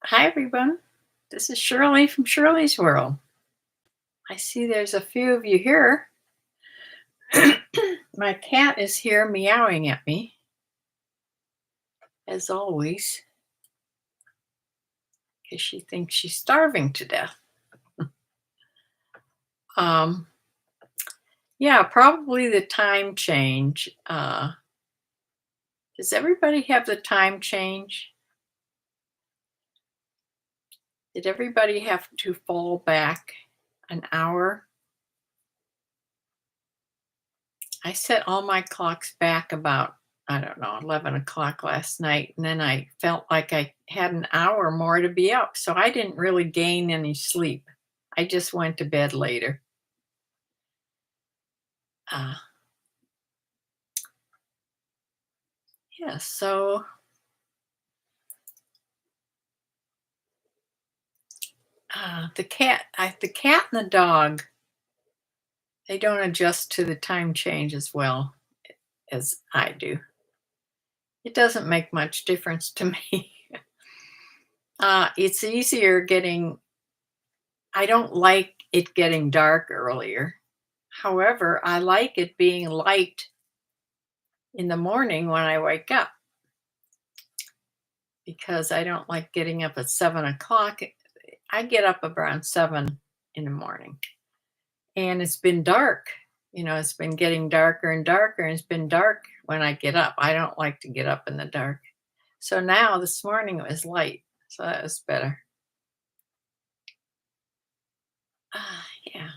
Hi, everyone. This is Shirley from Shirley's World. I see there's a few of you here. My cat is here meowing at me, as always, because she thinks she's starving to death. Um, yeah, probably the time change. Does everybody have the time change? Did everybody have to fall back an hour? I set all my clocks back about, I don't know, 11 o'clock last night. And then I felt like I had an hour more to be up. So I didn't really gain any sleep. I just went to bed later. Uh, yeah, so the cat and the dog, they don't adjust to the time change as well as I do. It doesn't make much difference to me. It's easier getting, I don't like it getting dark earlier. However, I like it being light in the morning when I wake up because I don't like getting up at 7 o'clock. I get up around 7 in the morning and it's been dark. It's been getting darker and darker, and it's been dark when I get up. I don't like to get up in the dark. So now this morning it was light. So that was better. Yeah.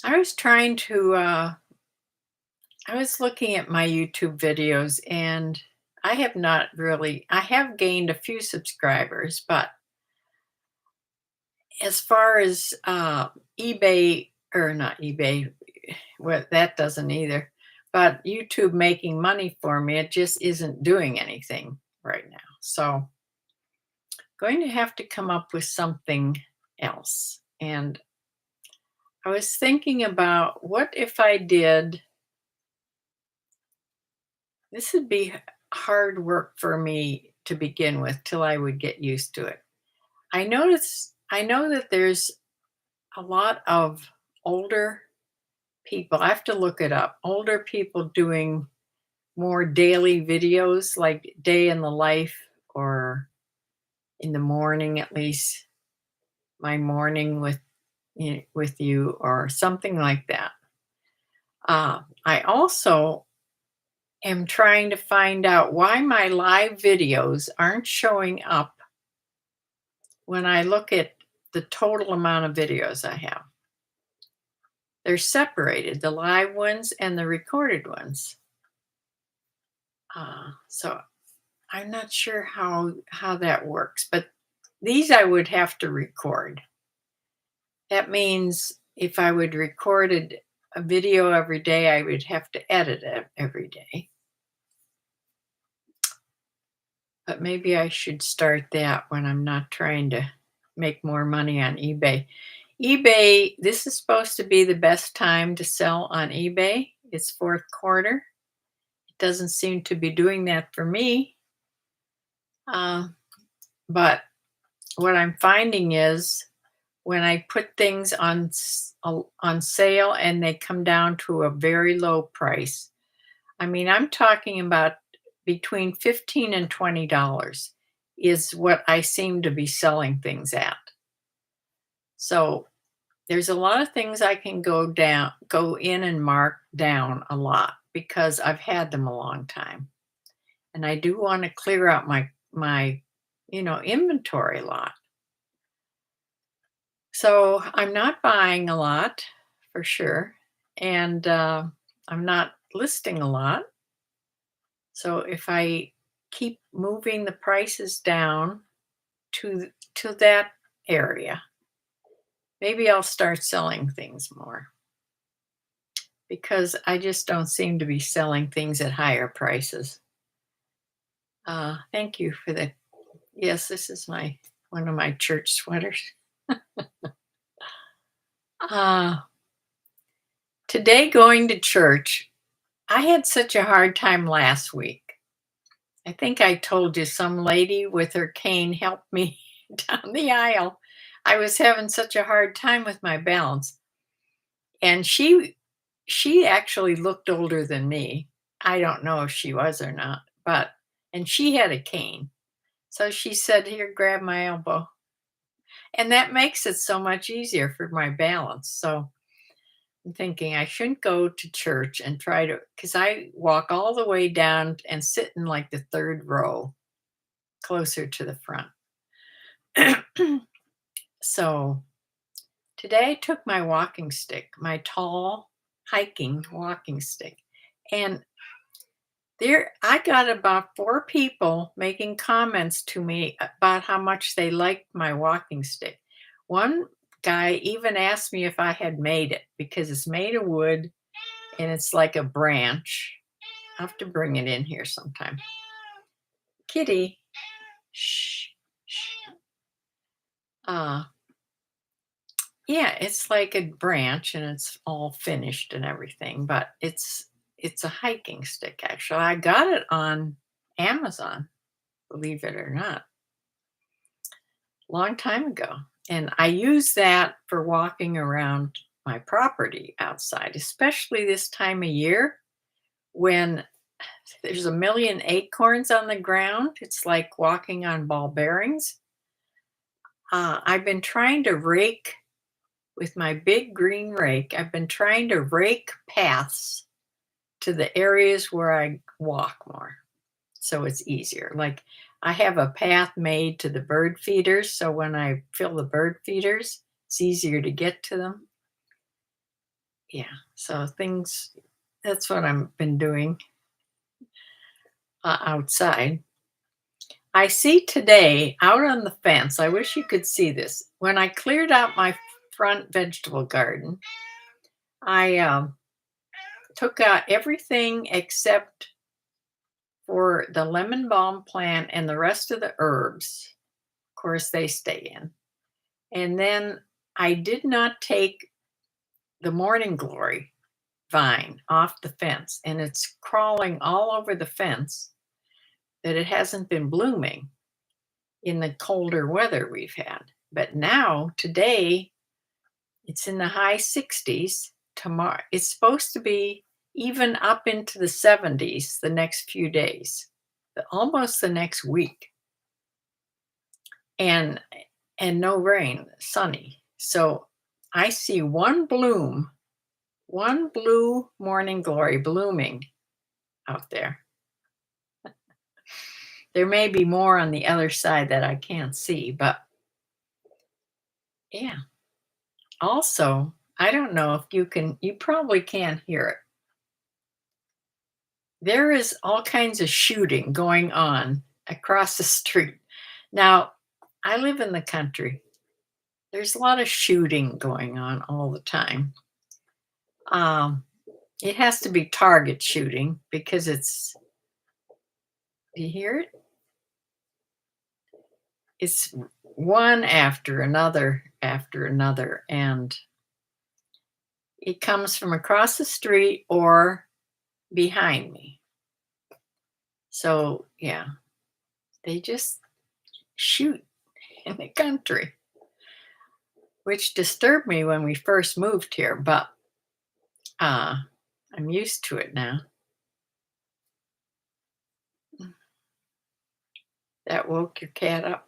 I was trying to I was looking at my YouTube videos, and I have gained a few subscribers, but as far as eBay, or not eBay, well, that doesn't either, but YouTube making money for me, it just isn't doing anything right now. So going to have to come up with something else. And I was thinking about, what if I did, this would be hard work for me to begin with till I would get used to it. I know that there's a lot of older people. I have to look it up. Older people doing more daily videos, like day in the life, or in the morning, at least my morning with you, or something like that. I also am trying to find out why my live videos aren't showing up when I look at the total amount of videos I have. They're separated, the live ones and the recorded ones. So I'm not sure how that works, but these I would have to record. That means if I would recorded a video every day, I would have to edit it every day. But maybe I should start that when I'm not trying to make more money on eBay. eBay, this is supposed to be the best time to sell on eBay. It's fourth quarter. It doesn't seem to be doing that for me. But what I'm finding is, when I put things on sale and they come down to a very low price, I mean, I'm talking about between $15 and $20 is what I seem to be selling things at. So there's a lot of things I can go in and mark down a lot because I've had them a long time. And I do want to clear out my inventory a lot. So I'm not buying a lot for sure. And I'm not listing a lot. So if I keep moving the prices down to that area, maybe I'll start selling things more, because I just don't seem to be selling things at higher prices. Thank you for the, yes, this is one of my church sweaters. Today, going to church, I had such a hard time last week. I think I told you some lady with her cane helped me down the aisle. I was having such a hard time with my balance. And she actually looked older than me. I don't know if she was or not, but and she had a cane. So she said, "Here, grab my elbow." And that makes it so much easier for my balance. So I'm thinking I shouldn't go to church and try to, because I walk all the way down and sit in like the third row, closer to the front. So today I took my walking stick, my tall hiking walking stick, and there I got about 4 people making comments to me about how much they liked my walking stick. One guy even asked me if I had made it because it's made of wood and it's like a branch. I'll have to bring it in here sometime. Kitty. Shh. Shh. Uh, yeah, it's like a branch and it's all finished and everything, but it's a hiking stick actually. I got it on Amazon, believe it or not, long time ago. And I use that for walking around my property outside, especially this time of year when there's a million acorns on the ground. It's like walking on ball bearings. I've been trying to rake with my big green rake. I've been trying to rake paths to the areas where I walk more so it's easier. Like I have a path made to the bird feeders, so when I fill the bird feeders, it's easier to get to them. Yeah, so things that's what I've been doing outside. I see today out on the fence, I wish you could see this. When I cleared out my front vegetable garden, I took out everything except for the lemon balm plant and the rest of the herbs. Of course, they stay in. And then I did not take the morning glory vine off the fence, and it's crawling all over the fence that it hasn't been blooming in the colder weather we've had. But now, today, it's in the high 60s. Tomorrow, it's supposed to be even up into the 70s the next few days, almost the next week. And no rain, sunny. So I see one bloom, one blue morning glory blooming out there. There may be more on the other side that I can't see, but yeah. Also, I don't know if you probably can't hear it. There is all kinds of shooting going on across the street. Now, I live in the country. There's a lot of shooting going on all the time. It has to be target shooting because do you hear it? It's one after another, and it comes from across the street or behind me. So, yeah, they just shoot in the country, which disturbed me when we first moved here, but I'm used to it now. That woke your cat up?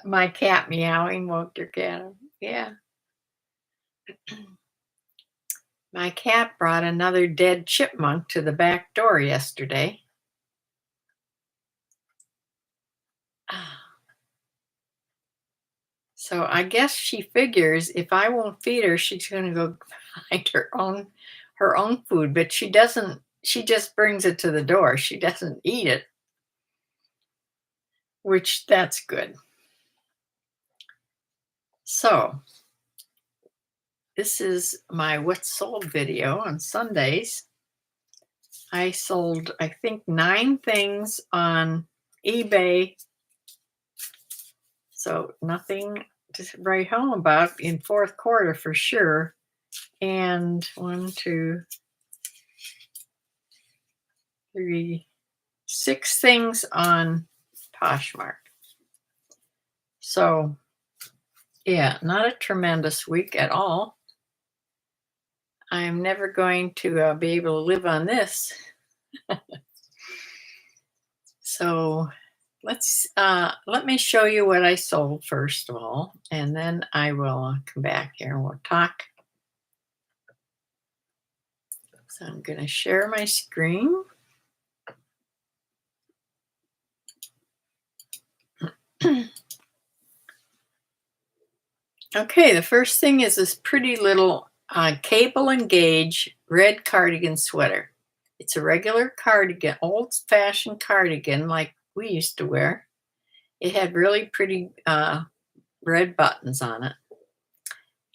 My cat meowing woke your cat up? Yeah. My cat brought another dead chipmunk to the back door yesterday. So I guess she figures if I won't feed her, she's going to go find her own food, but she doesn't. She just brings it to the door. She doesn't eat it, which that's good. So this is my what's sold video on Sundays. I sold, I think, 9 things on eBay. So nothing to write home about in fourth quarter for sure. And 1, 2, 3, 6 things on Poshmark. So, yeah, not a tremendous week at all. I'm never going to be able to live on this. So let me show you what I sold first of all, and then I will come back here and we'll talk. So I'm going to share my screen. Okay, the first thing is this pretty little cable and gauge red cardigan sweater. It's a regular cardigan, old-fashioned cardigan like we used to wear. It had really pretty red buttons on it.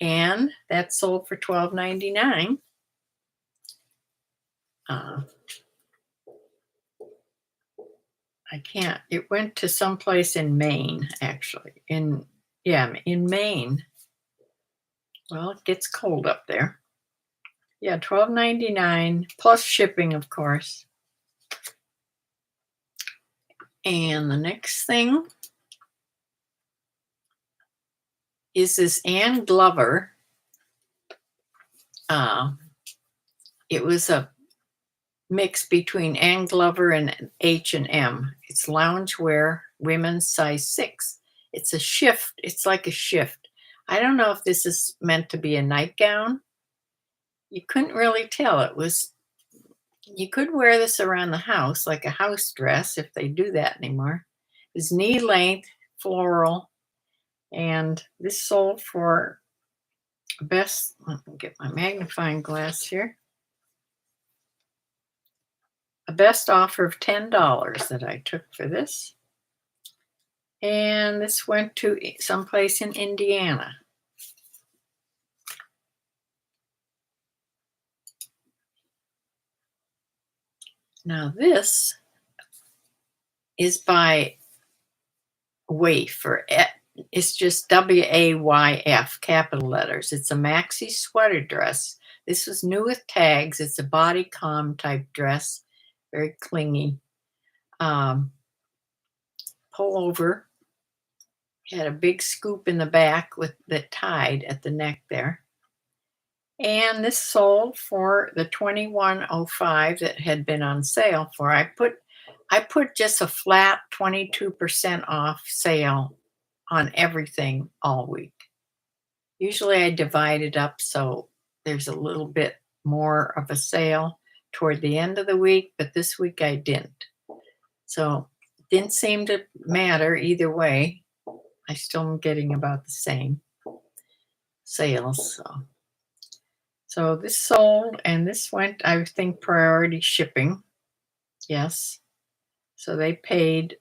And that sold for $12.99. I can't. It went to someplace in Maine, actually. In Maine. Well, it gets cold up there. Yeah, $12.99 plus shipping, of course. And the next thing is this Ann Glover. It was a mix between Ann Glover and H&M. It's loungewear, women's size 6. It's a shift. It's like a shift. I don't know if this is meant to be a nightgown. You couldn't really tell. You could wear this around the house like a house dress if they do that anymore. It's knee length, floral, and this sold for let me get my magnifying glass here. A best offer of $10 that I took for this. And this went to someplace in Indiana. Now this is by Wayf, it's just WAYF, capital letters. It's a maxi sweater dress. This was new with tags. It's a bodycon type dress, very clingy. Pull over. Had a big scoop in the back that tied at the neck there. And this sold for the $21.05 that had been on sale for. I put just a flat 22% off sale on everything all week. Usually I divide it up so there's a little bit more of a sale toward the end of the week, but this week I didn't. So it didn't seem to matter either way. I still am getting about the same sales. So this sold, and this went, I think, priority shipping. Yes. So they paid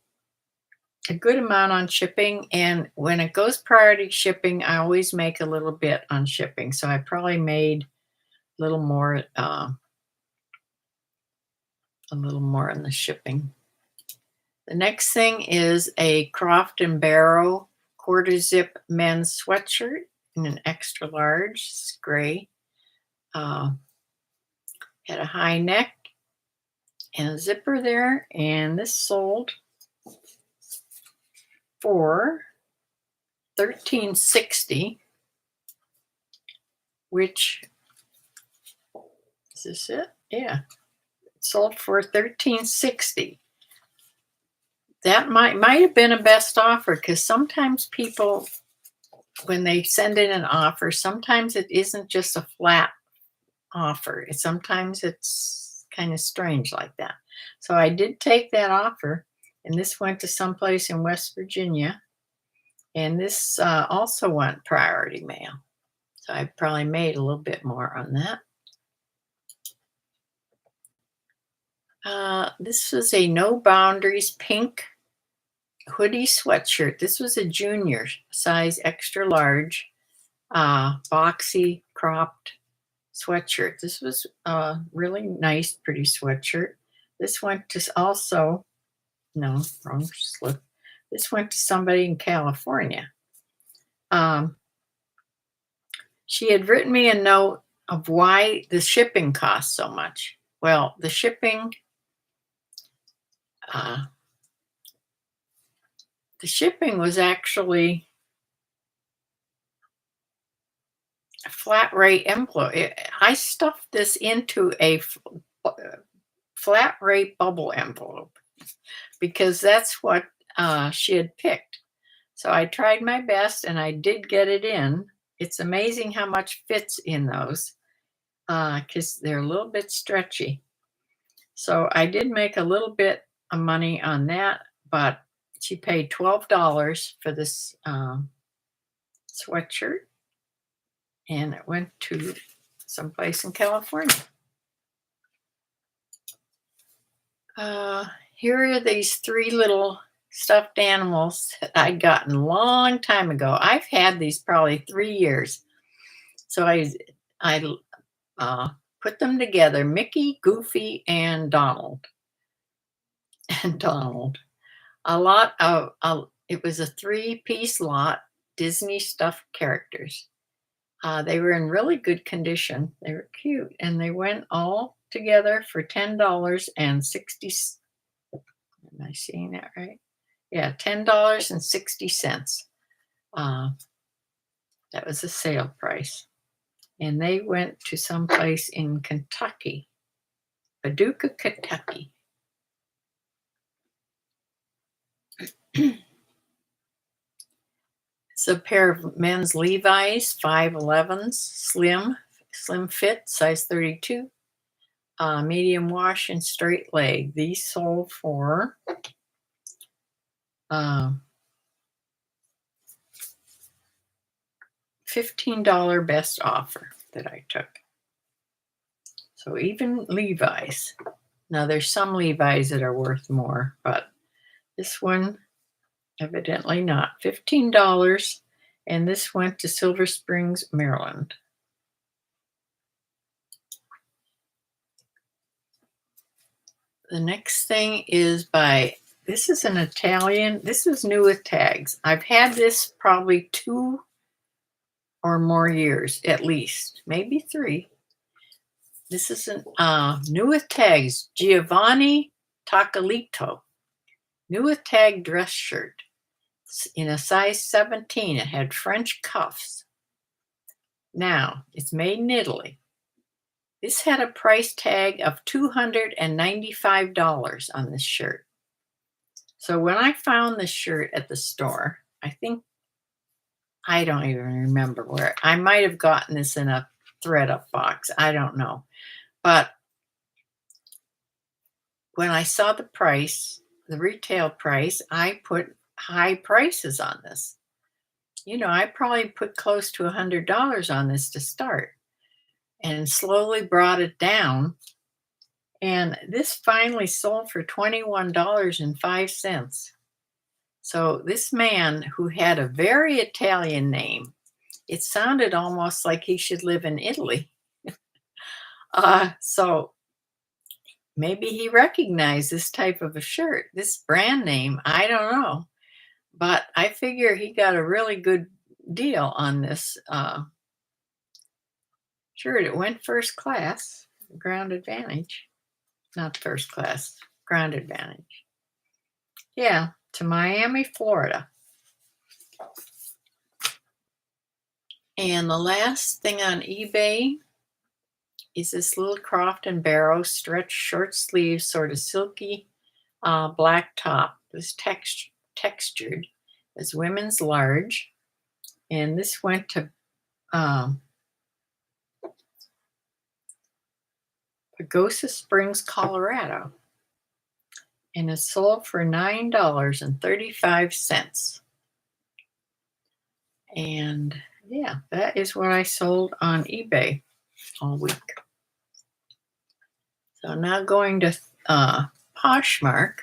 a good amount on shipping, and when it goes priority shipping, I always make a little bit on shipping. So I probably made a little more on the shipping. The next thing is a Croft & Barrow quarter zip men's sweatshirt in an extra large. It's gray. Had a high neck and a zipper there, and this sold for $13.60, which is this it? Yeah, it sold for $13.60. That might have been a best offer, because sometimes people, when they send in an offer, sometimes it isn't just a flat offer. Sometimes it's kind of strange like that. So I did take that offer, and this went to someplace in West Virginia, and this also went priority mail. So I probably made a little bit more on that. This was a No Boundaries pink hoodie sweatshirt. This was a junior size, extra large, boxy cropped sweatshirt. This was a really nice, pretty sweatshirt. This went to no, wrong slip. This went to somebody in California. She had written me a note of why the shipping cost so much. Well, the shipping uh, the shipping was actually a flat rate envelope. I stuffed this into a uh, flat rate bubble envelope because that's what she had picked. So I tried my best and I did get it in. It's amazing how much fits in those because they're a little bit stretchy. So I did make a little bit of money on that, but she paid $12 for this sweatshirt, and it went to someplace in California. Here are these three little stuffed animals that I'd gotten a long time ago. I've had these probably 3 years. So I put them together, Mickey, Goofy, and Donald. And Donald. A lot of, it was a 3-piece lot, Disney stuffed characters. They were in really good condition. They were cute, and they went all together for $10.60. Am I seeing that right? Yeah, $10.60. That was the sale price. And they went to someplace in Kentucky, Paducah, Kentucky. It's a pair of men's Levi's 511s, slim fit, size 32, medium wash and straight leg. These sold for $15 best offer that I took. So even Levi's. Now there's some Levi's that are worth more, but this one evidently not. $15, and this went to Silver Springs, Maryland. The next thing is this is an Italian, this is new with tags. I've had this probably 2 or more years, at least, maybe 3. This is new with tags, Giovanni Tacalito. New with tag dress shirt in a size 17. It had French cuffs. Now, it's made in Italy. This had a price tag of $295 on this shirt. So when I found this shirt at the store, I don't even remember where. I might have gotten this in a thread-up box. I don't know. But when I saw the price, the retail price, I put high prices on this. You know, I probably put close to $100 on this to start and slowly brought it down. And this finally sold for $21.05. So this man who had a very Italian name, it sounded almost like he should live in Italy. So maybe he recognized this type of a shirt, this brand name. I don't know. But I figure he got a really good deal on this shirt. It went first class, Ground Advantage. Not first class, Ground Advantage. Yeah, to Miami, Florida. And the last thing on eBay is this little Croft and Barrow stretch short sleeve, sort of silky black top. It was textured as women's large. And this went to Pagosa Springs, Colorado. And it sold for $9.35. And yeah, that is what I sold on eBay all week. So now going to Poshmark.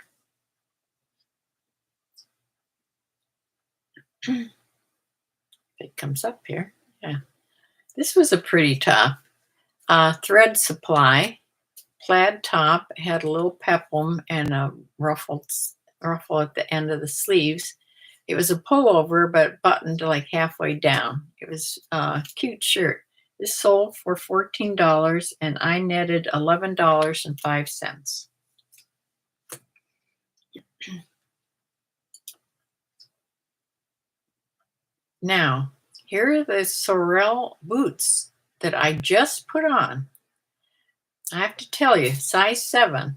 It comes up here. Yeah. This was a pretty top. Thread supply. Plaid top, had a little peplum and a ruffle at the end of the sleeves. It was a pullover, but buttoned like halfway down. It was a cute shirt. This sold for $14, and I netted $11.05. Now, here are the sorrel boots that I just put on. I have to tell you, size 7.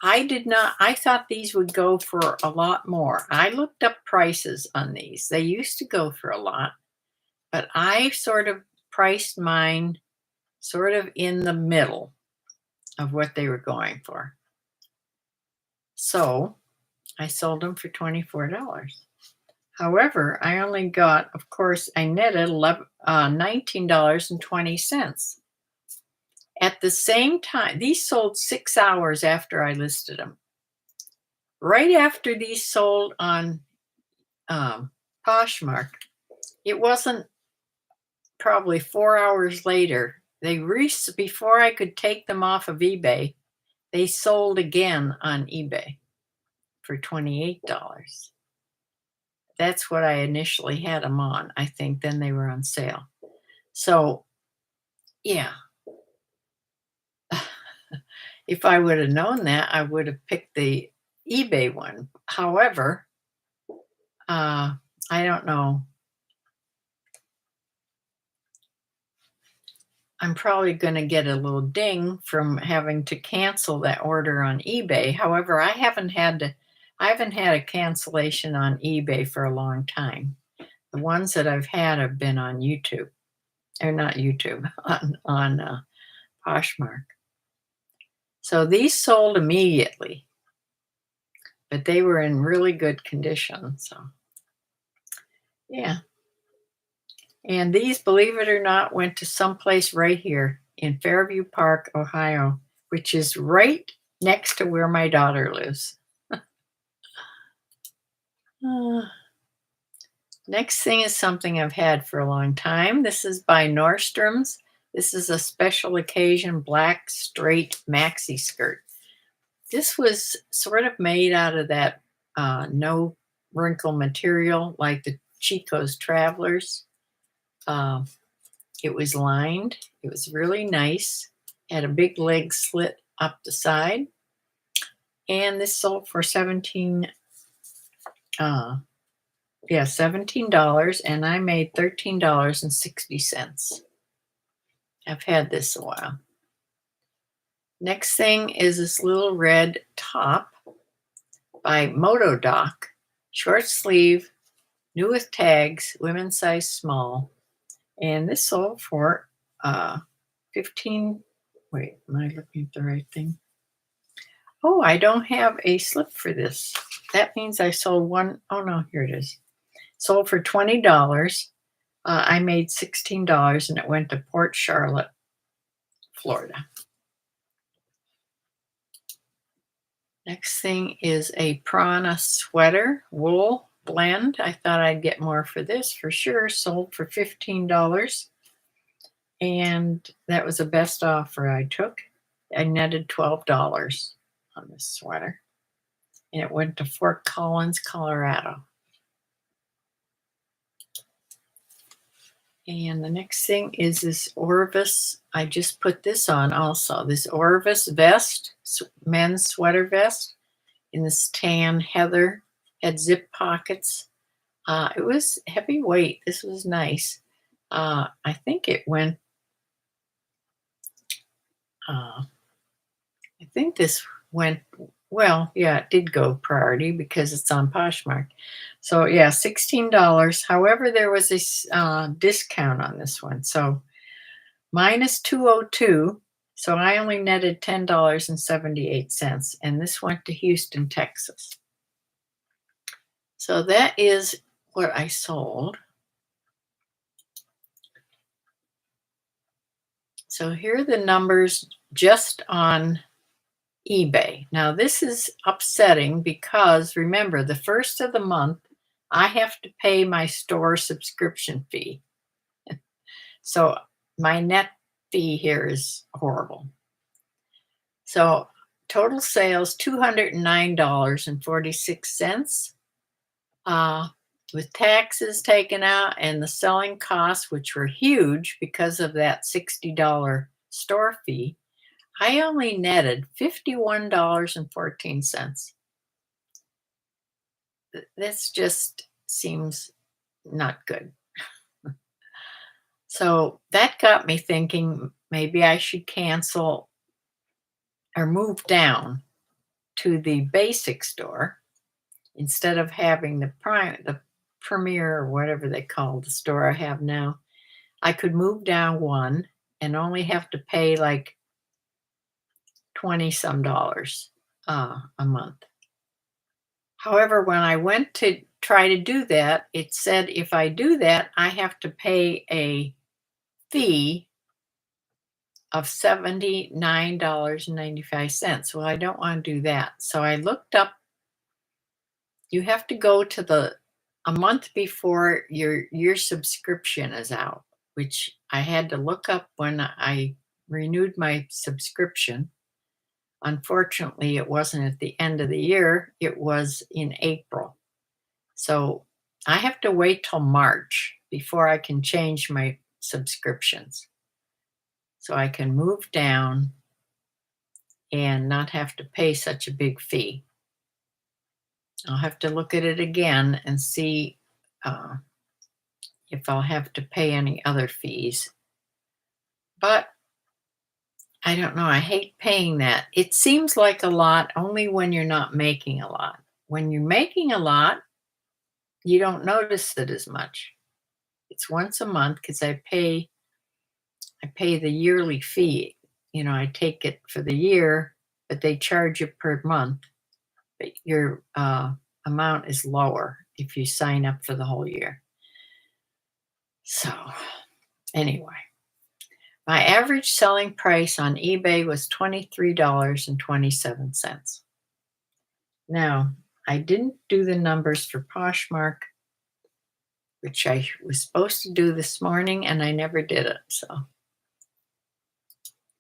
I thought these would go for a lot more. I looked up prices on these. They used to go for a lot, but I sort of priced mine sort of in the middle of what they were going for. So I sold them for $24. However, I only got, of course, I netted $19.20. At the same time, these sold 6 hours after I listed them. Right after these sold on Poshmark, it wasn't probably 4 hours later. Before I could take them off of eBay, they sold again on eBay for $28. That's what I initially had them on. I think then they were on sale. So, yeah. If I would have known that, I would have picked the eBay one. However, I don't know. I'm probably going to get a little ding from having to cancel that order on eBay. However, I haven't had a cancellation on eBay for a long time. The ones that I've had have been on YouTube, or not YouTube, on Poshmark. So these sold immediately, but they were in really good condition. So, yeah. And these, believe it or not, went to someplace right here in Fairview Park, Ohio, which is right next to where my daughter lives. Next thing is something I've had for a long time. This is by Nordstrom's. This is a special occasion black straight maxi skirt. This was sort of made out of that no wrinkle material like the Chico's Travelers. It was lined. It was really nice. Had a big leg slit up the side. And this sold for $17, and I made $13.60. I've had this a while. Next thing is this little red top by Motodoc, short sleeve, new with tags, women's size small. And this sold for 15. Wait, am I looking at the right thing? Oh, I don't have a slip for this. That means I sold one. Oh no, here it is. Sold for $20. I made $16 and it went to Port Charlotte, Florida. Next thing is a Prana sweater wool blend. I thought I'd get more for this for sure. Sold for $15. And that was the best offer I took. I netted $12 on this sweater. And it went to Fort Collins, Colorado. And the next thing is this Orvis. I just put this on also. This Orvis vest, men's sweater vest in this tan heather, had zip pockets. It was heavyweight. This was nice. I think it went, I think this went, well, yeah, it did go priority because it's on Poshmark. So yeah, $16. However, there was a discount on this one. So minus 202. So I only netted $10.78. And this went to Houston, Texas. So that is what I sold. So here are the numbers just on eBay. Now this is upsetting because remember, the first of the month, I have to pay my store subscription fee. So my net fee here is horrible. So total sales, $209.46. With taxes taken out and the selling costs, which were huge because of that $60 store fee, I only netted $51.14. This just seems not good. So that got me thinking maybe I should cancel or move down to the basic store instead of having the premier or whatever they call the store I have now. I could move down one and only have to pay like 20 some dollars a month. However, when I went to try to do that, it said if I do that, I have to pay a fee of $79.95. Well, I don't want to do that. So I looked up, you have to go to a month before your subscription is out, which I had to look up when I renewed my subscription. Unfortunately, it wasn't at the end of the year, it was in April. So I have to wait till March before I can change my subscriptions. So I can move down and not have to pay such a big fee. I'll have to look at it again and see if I'll have to pay any other fees. But I don't know. I hate paying that. It seems like a lot only when you're not making a lot. When you're making a lot, you don't notice it as much. It's once a month because I pay the yearly fee. I take it for the year, but they charge you per month. But your amount is lower if you sign up for the whole year. So, anyway, my average selling price on eBay was $23.27. Now, I didn't do the numbers for Poshmark, which I was supposed to do this morning, and I never did it. So,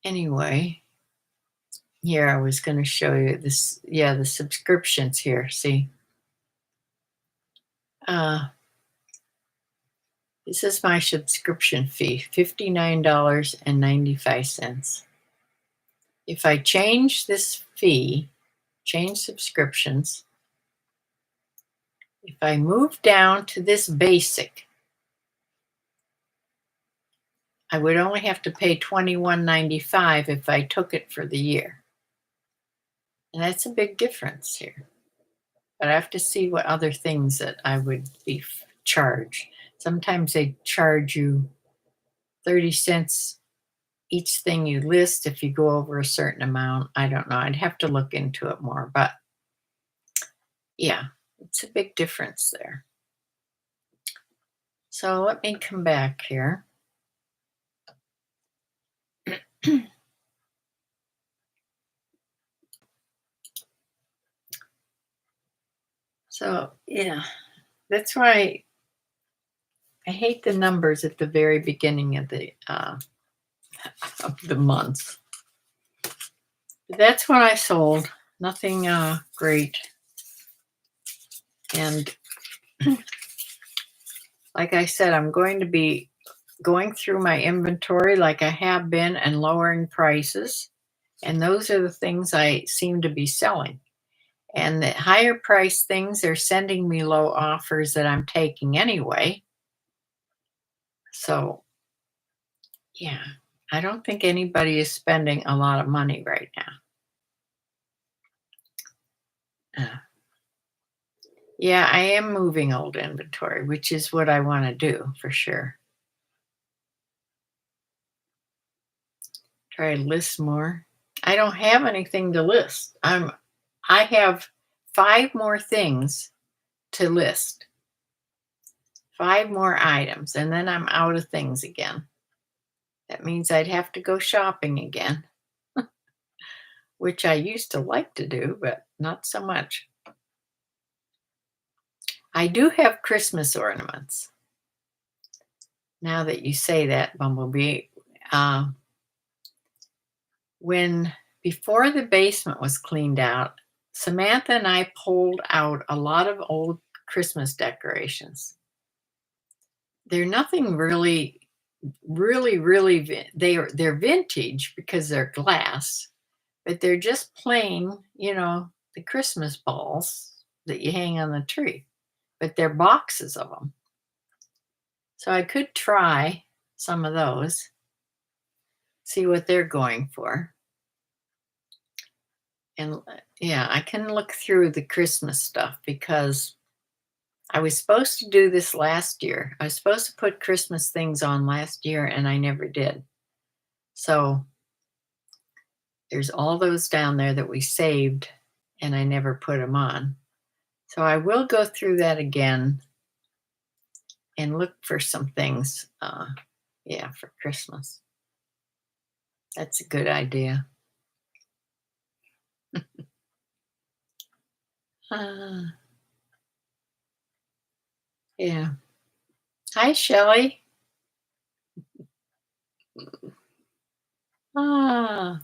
anyway, here I was going to show you this. Yeah, the subscriptions here. See, this is my subscription fee, $59.95. If I change this fee, change subscriptions, if I move down to this basic, I would only have to pay $21.95 if I took it for the year. And that's a big difference here. But I have to see what other things that I would be charged. Sometimes they charge you 30 cents each thing you list if you go over a certain amount. I don't know. I'd have to look into it more. But yeah, it's a big difference there. So let me come back here. So yeah, that's why I hate the numbers at the very beginning of the months. But that's what I sold. Nothing great. And like I said, I'm going to be going through my inventory like I have been and lowering prices. And those are the things I seem to be selling. And the higher price things, they're sending me low offers that I'm taking anyway. So, yeah, I don't think anybody is spending a lot of money right now. Yeah, I am moving old inventory, which is what I want to do for sure. Try to list more. I don't have anything to list. I have 5 more things to list. 5 more items, and then I'm out of things again. That means I'd have to go shopping again, which I used to like to do, but not so much. I do have Christmas ornaments. Now that you say that, Bumblebee, before the basement was cleaned out, Samantha and I pulled out a lot of old Christmas decorations. They're nothing really, they're vintage because they're glass, but they're just plain, the Christmas balls that you hang on the tree, but they're boxes of them. So I could try some of those, see what they're going for. And yeah, I can look through the Christmas stuff because I was supposed to do this last year. I was supposed to put Christmas things on last year and I never did. So there's all those down there that we saved and I never put them on. So I will go through that again and look for some things, yeah, for Christmas. That's a good idea. Uh, yeah. Hi, Shelley. Ah,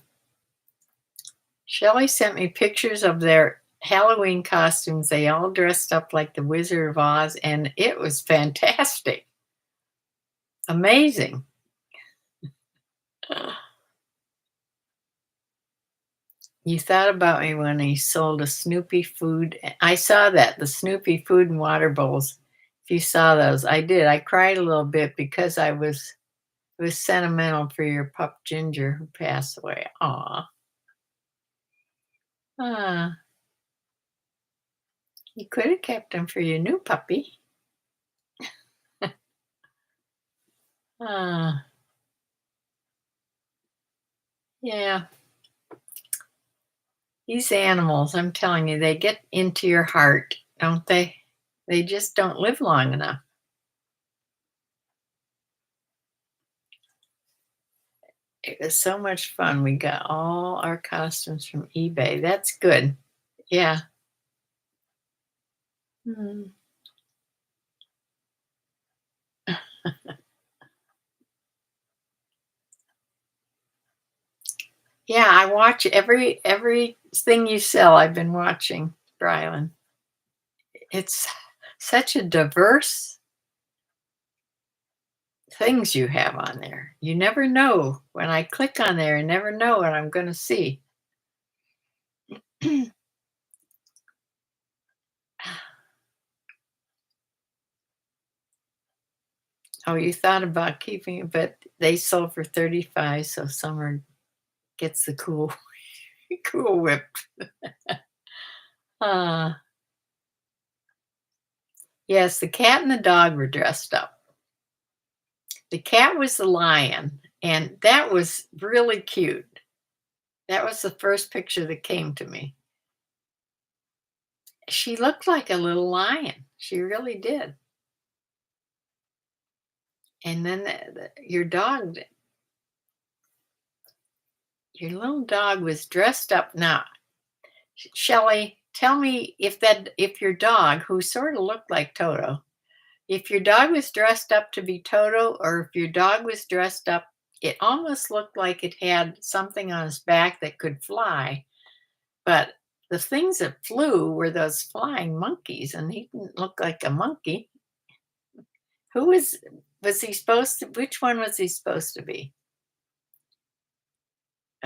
Shelley sent me pictures of their Halloween costumes. They all dressed up like the Wizard of Oz, and it was fantastic. Amazing. You thought about me when he sold a Snoopy food. I saw that, the Snoopy food and water bowls. If you saw those, I did. I cried a little bit because it was sentimental for your pup Ginger who passed away. Aw. Ah, you could have kept him for your new puppy. Ah, yeah. These animals, I'm telling you, they get into your heart, don't they? They just don't live long enough. It was so much fun. We got all our costumes from eBay. That's good. Yeah. Mm. Yeah, I watch everything you sell. I've been watching, Brylan. It's such a diverse things you have on there. You never know. When I click on there, I never know what I'm going to see. Oh, you thought about keeping it, but they sold for 35, so Summer gets the cool cool whip. Uh, yes, the cat and the dog were dressed up. The cat was the lion, and that was really cute. That was the first picture that came to me. She looked like a little lion. She really did. And then your little dog was dressed up. Now, Shelley, tell me if your dog, who sort of looked like Toto, if your dog was dressed up to be Toto, or if your dog was dressed up, it almost looked like it had something on its back that could fly, but the things that flew were those flying monkeys, and he didn't look like a monkey. Who was he supposed to? Which one was he supposed to be?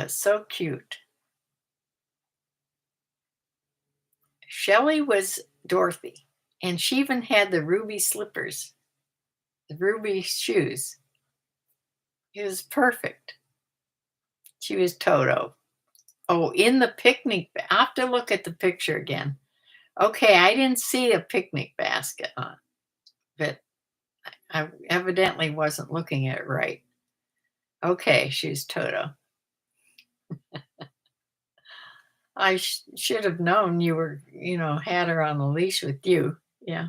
So cute. Shelley was Dorothy, and she even had the ruby slippers, the ruby shoes. It was perfect. She was Toto. Oh, in the picnic, I have to look at the picture again. Okay, I didn't see a picnic basket on, but I evidently wasn't looking at it right. Okay, she's Toto. I should have known you were, had her on a leash with you. Yeah.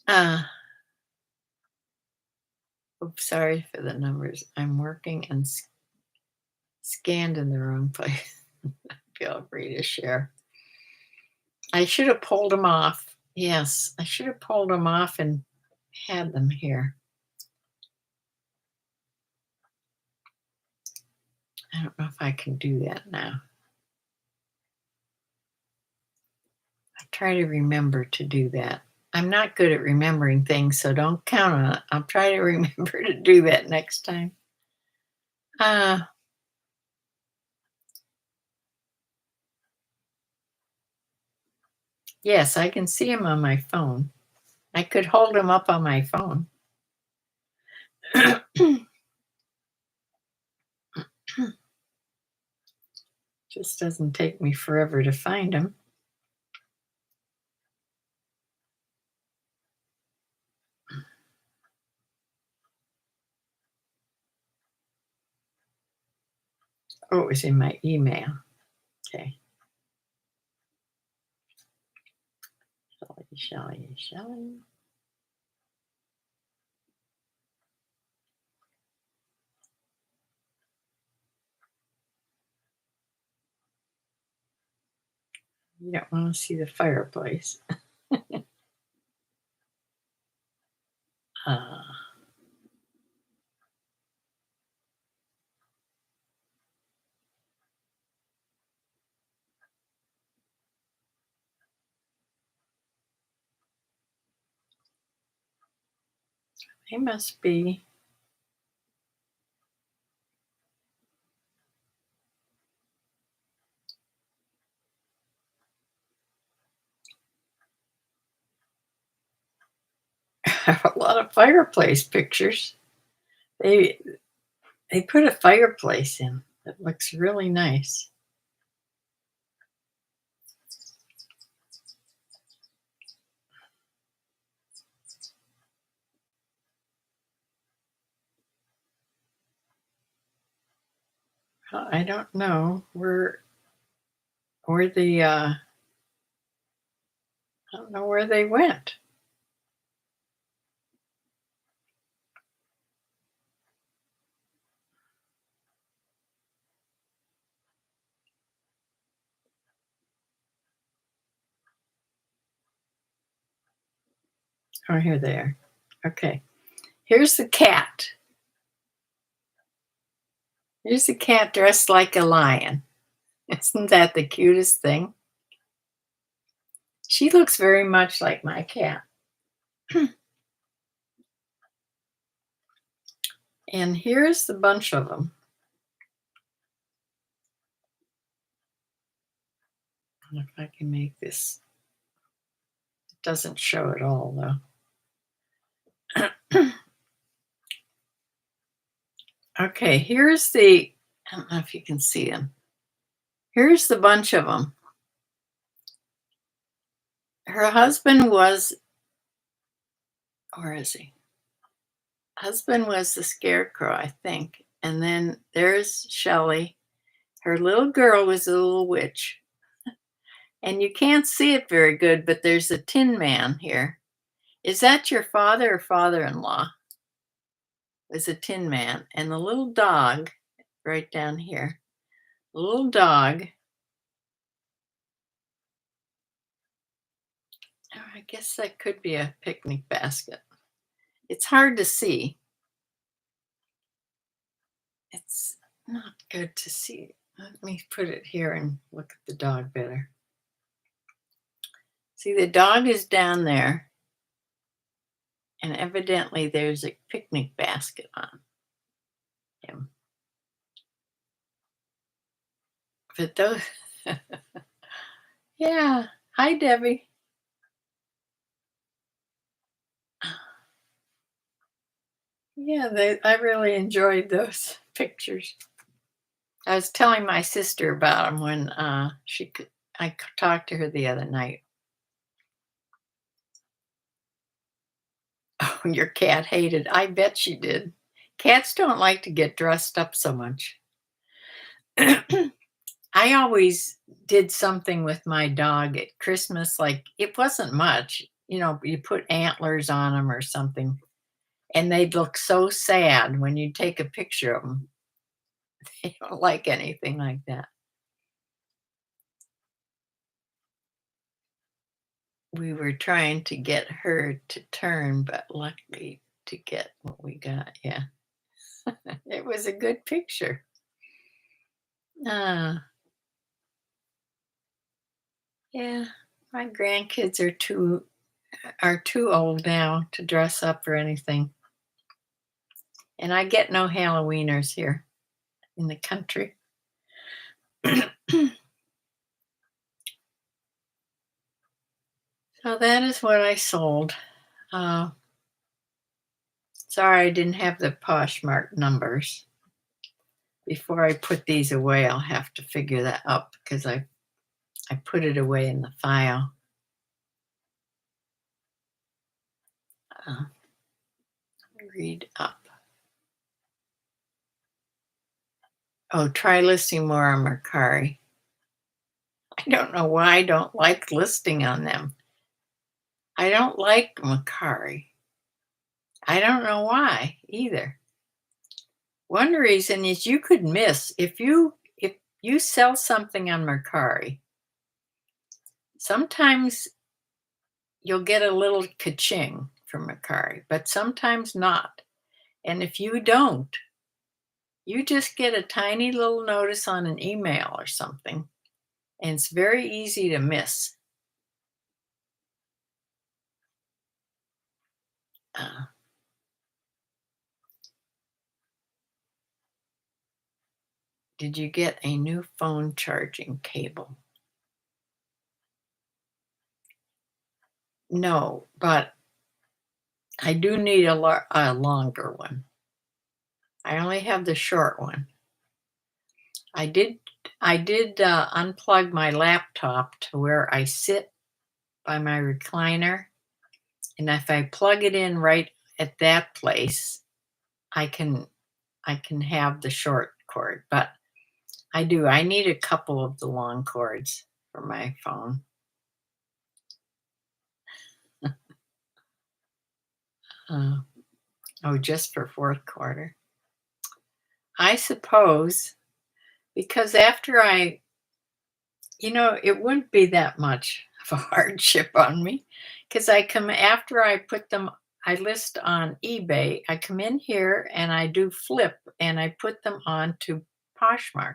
Uh, oops, sorry for the numbers. I'm working and scanned in the wrong place. Feel free to share. I should have pulled them off. Yes, I should have pulled them off and had them here. I don't know if I can do that now. I try to remember to do that. I'm not good at remembering things, so don't count on it. I'll try to remember to do that next time. Uh, yes, I can see them on my phone. I could hold them up on my phone. Just doesn't take me forever to find them. Oh, it was in my email. Okay. Shelley. You don't want to see the fireplace. uh, they must be. A lot of fireplace pictures. They they put a fireplace in that looks really nice. I don't know where the I don't know where they went. Oh, here they are. Okay. Here's the cat. Here's the cat dressed like a lion. Isn't that the cutest thing? She looks very much like my cat. And here's the bunch of them. If I can make this. It doesn't show it all, though. Okay, here's the, I don't know if you can see them. Here's the bunch of them. Her husband was, where is he? Husband was the scarecrow, I think. And then there's Shelley. Her little girl was a little witch. And you can't see it very good, but there's a tin man here. Is that your father or father-in-law? There's a tin man. And the little dog right down here. The little dog. Oh, I guess that could be a picnic basket. It's hard to see. It's not good to see. Let me put it here and look at the dog better. See, the dog is down there, and evidently there's a picnic basket on him. But those, yeah. Hi, Debbie. Yeah, I really enjoyed those pictures. I was telling my sister about them when I talked to her the other night. Oh, your cat hated. I bet she did. Cats don't like to get dressed up so much. I always did something with my dog at Christmas, like it wasn't much. You put antlers on them or something, and they'd look so sad when you take a picture of them. They don't like anything like that. We were trying to get her to turn, but luckily to get what we got, yeah. It was a good picture. Uh, yeah, my grandkids are too old now to dress up or anything. And I get no Halloweeners here in the country. So that is what I sold. Uh, Sorry, I didn't have the Poshmark numbers. Before I put these away, I'll have to figure that up because I put it away in the file. Uh, Read up. Oh, try listing more on Mercari. I don't know why I don't like listing on them. I don't like Mercari. I don't know why either. One reason is you could miss if you sell something on Mercari. Sometimes you'll get a little ka-ching from Mercari, but sometimes not. And if you don't, you just get a tiny little notice on an email or something, and it's very easy to miss. Uh, did you get a new phone charging cable? No, but I do need a longer one. I only have the short one. I did unplug my laptop to where I sit by my recliner, and if I plug it in right at that place, I can have the short cord. But I need a couple of the long cords for my phone. Uh, oh, just for fourth quarter. I suppose because it wouldn't be that much of a hardship on me because I list on eBay. I come in here and I do flip and I put them on to Poshmark.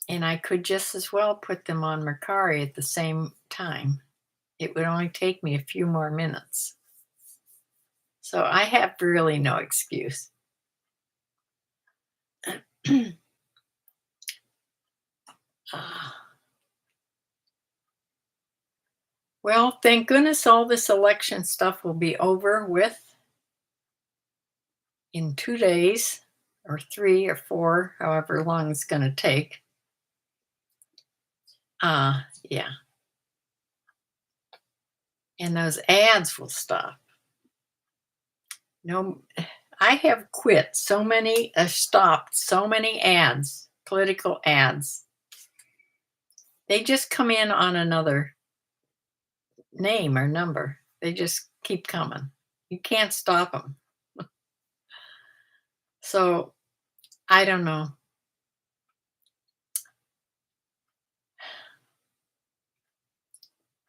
And I could just as well put them on Mercari at the same time. It would only take me a few more minutes. So I have really no excuse. Ah. Well, thank goodness all this election stuff will be over with in 2 days or 3 or 4, however long it's going to take. Yeah. And those ads will stop. No, I have stopped so many ads, political ads. They just come in on another name or number. They just keep coming. You can't stop them. So I don't know.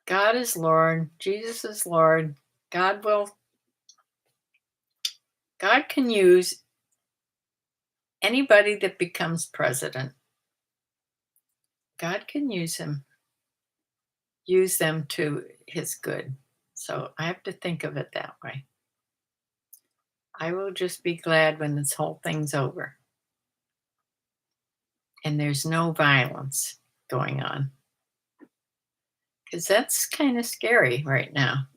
God is Lord. Jesus is Lord. God can use anybody that becomes president. God can use them to his good. So I have to think of it that way. I will just be glad when this whole thing's over and there's no violence going on. Because that's kind of scary right now.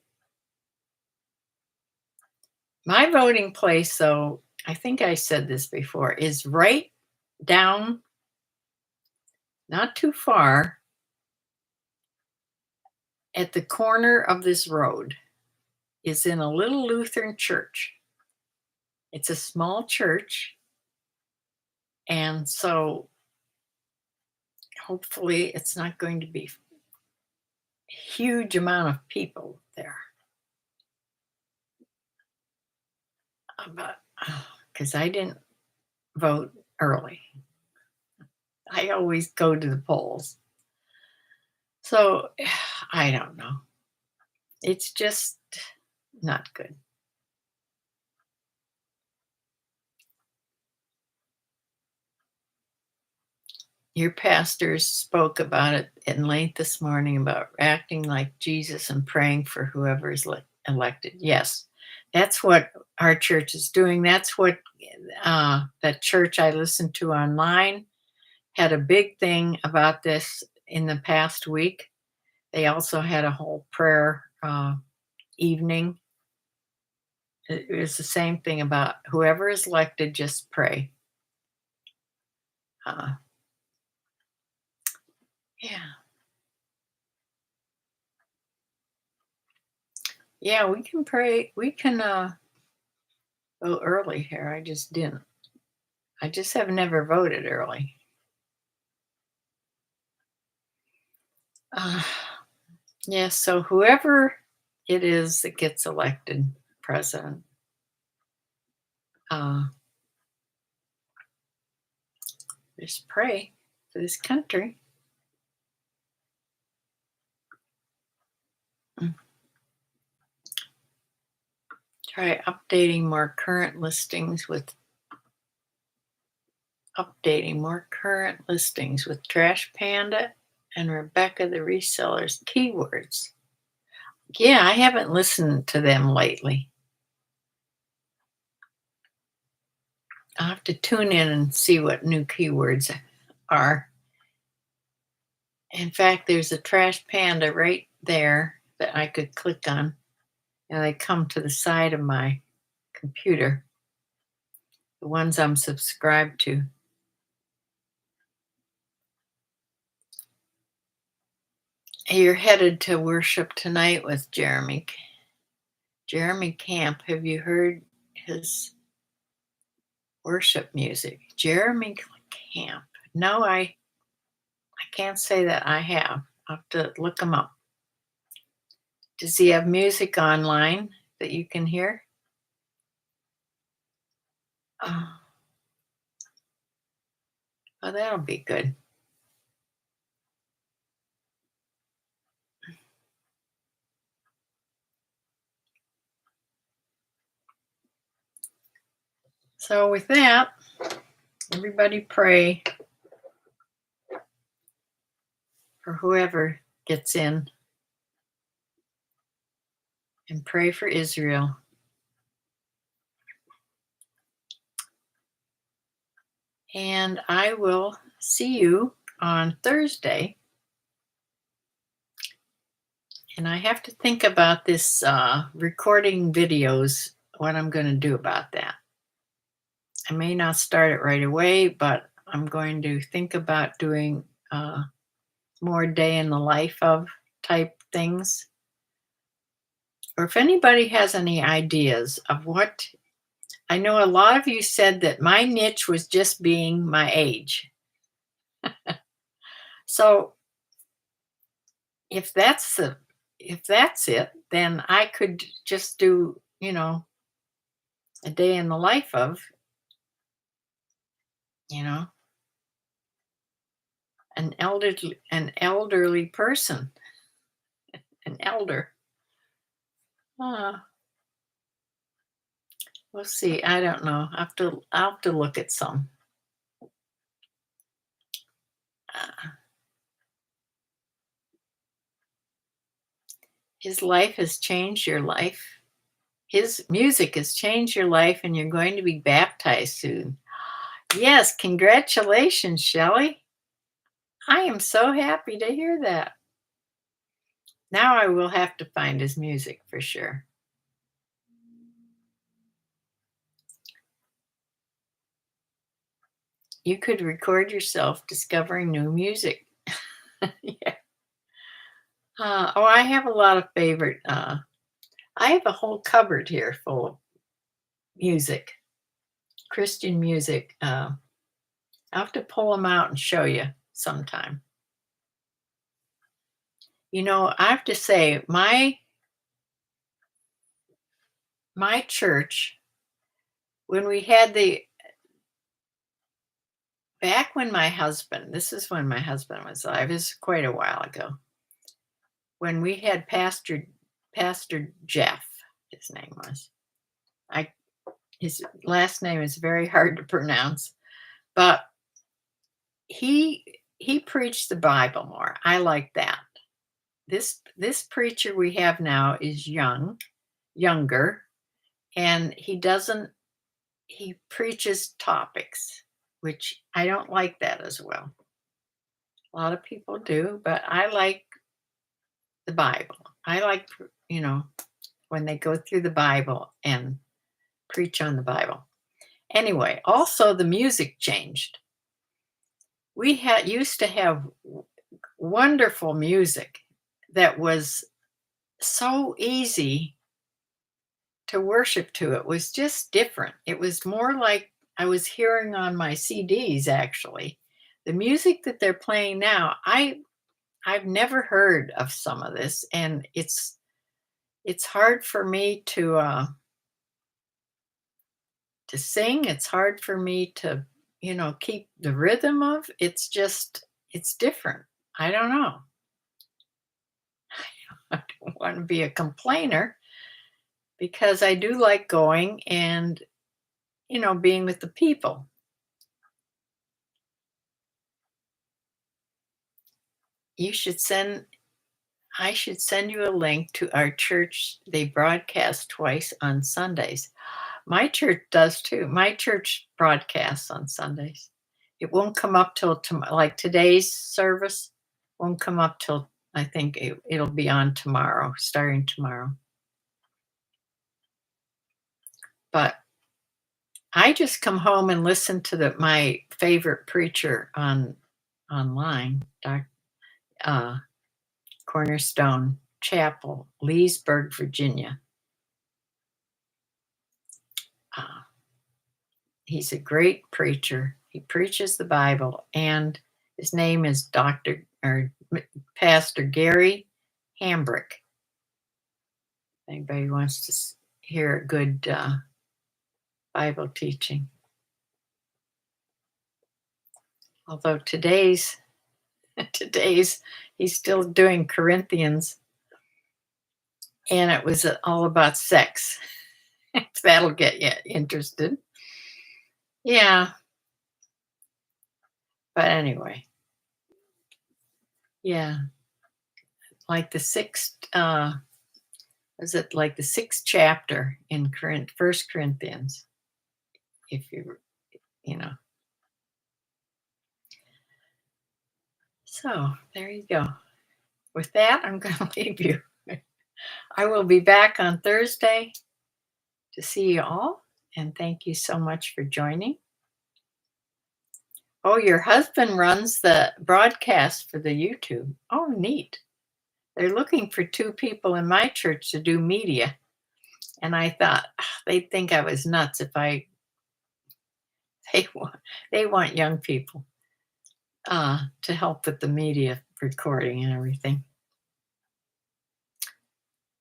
My voting place, though, I think I said this before, is right down, not too far, at the corner of this road, is in a little Lutheran church. It's a small church, and so hopefully it's not going to be a huge amount of people there. But because I didn't vote early, I always go to the polls. So I don't know. It's just not good. Your pastors spoke about it in length this morning about acting like Jesus and praying for whoever is elected. Yes, that's what our church is doing. That's what that church I listened to online had a big thing about this in the past week. They also had a whole prayer evening. It was the same thing about whoever is elected, just pray. Uh, yeah. Yeah, we can pray. We can vote early here. I just didn't. I just have never voted early. Uh, yeah, so whoever it is that gets elected president, uh, just pray for this country. Mm. Try updating more current listings with Trash Panda and Rebecca the resellers keywords. Yeah, I haven't listened to them lately. I'll have to tune in and see what new keywords are. In fact, there's a Trash Panda right there that I could click on, and they come to the side of my computer, the ones I'm subscribed to. You're headed to worship tonight with Jeremy. Jeremy Camp. Have you heard his worship music? Jeremy Camp. No, I can't say that I have. I'll have to look him up. Does he have music online that you can hear? Oh, well, that'll be good. So with that, everybody pray for whoever gets in, and pray for Israel. And I will see you on Thursday. And I have to think about this recording videos, what I'm going to do about that. I may not start it right away, but I'm going to think about doing more day in the life of type things. Or if anybody has any ideas of what, I know a lot of you said that my niche was just being my age. So if that's it, then I could just do, a day in the life of, you know, an elderly person, an elder. Uh, we'll see. I don't know. I'll have to look at some. Uh, his life has changed your life. His music has changed your life, and you're going to be baptized soon. Yes, congratulations, Shelley. I am so happy to hear that. Now I will have to find his music for sure. You could record yourself discovering new music. Yeah. I have a lot of favorite. I have a whole cupboard here full of music, Christian music. I'll have to pull them out and show you sometime. I have to say, my church, when we had back when this is when my husband was alive, this is quite a while ago, when we had Pastor Jeff, his name was. His last name is very hard to pronounce, but he preached the Bible more. I like that. This preacher we have now is younger, and he preaches topics, which I don't like that as well. A lot of people do, but I like the Bible. I like, when they go through the Bible and preach on the Bible. Anyway, also the music changed. We had used to have wonderful music that was so easy to worship to. It was just different. It was more like I was hearing on my CDs actually. The music that they're playing now, I've never heard of some of this, and it's hard for me to sing. It's hard for me to, keep the rhythm of. It's different. I don't know. I don't want to be a complainer because I do like going and, being with the people. You should send I should send you a link to our church. They broadcast twice on Sundays. My church does too. My church broadcasts on Sundays. It won't come up till like today's service won't come up till I think it'll be on tomorrow, starting tomorrow. But I just come home and listen to my favorite preacher online, uh, Cornerstone Chapel, Leesburg, Virginia. Uh, he's a great preacher. He preaches the Bible, and his name is Pastor Gary Hambrick. Anybody wants to hear a good Bible teaching. Although today's he's still doing Corinthians, and it was all about sex. If that'll get you interested. Yeah. But anyway. Yeah. Like the sixth is it like the sixth chapter in First Corinthians? If you know. So there you go. With that, I'm going to leave you. I will be back on Thursday to see you all, and thank you so much for joining. Oh, your husband runs the broadcast for the YouTube. Oh, neat. They're looking for 2 people in my church to do media. And I thought, they'd think I was nuts if they want young people to help with the media recording and everything.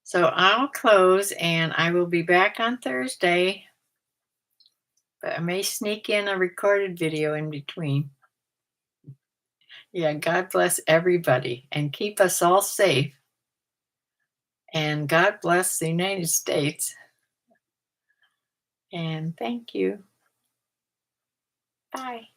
So I'll close and I will be back on Thursday. But I may sneak in a recorded video in between. Yeah, God bless everybody and keep us all safe. And God bless the United States. And thank you. Bye.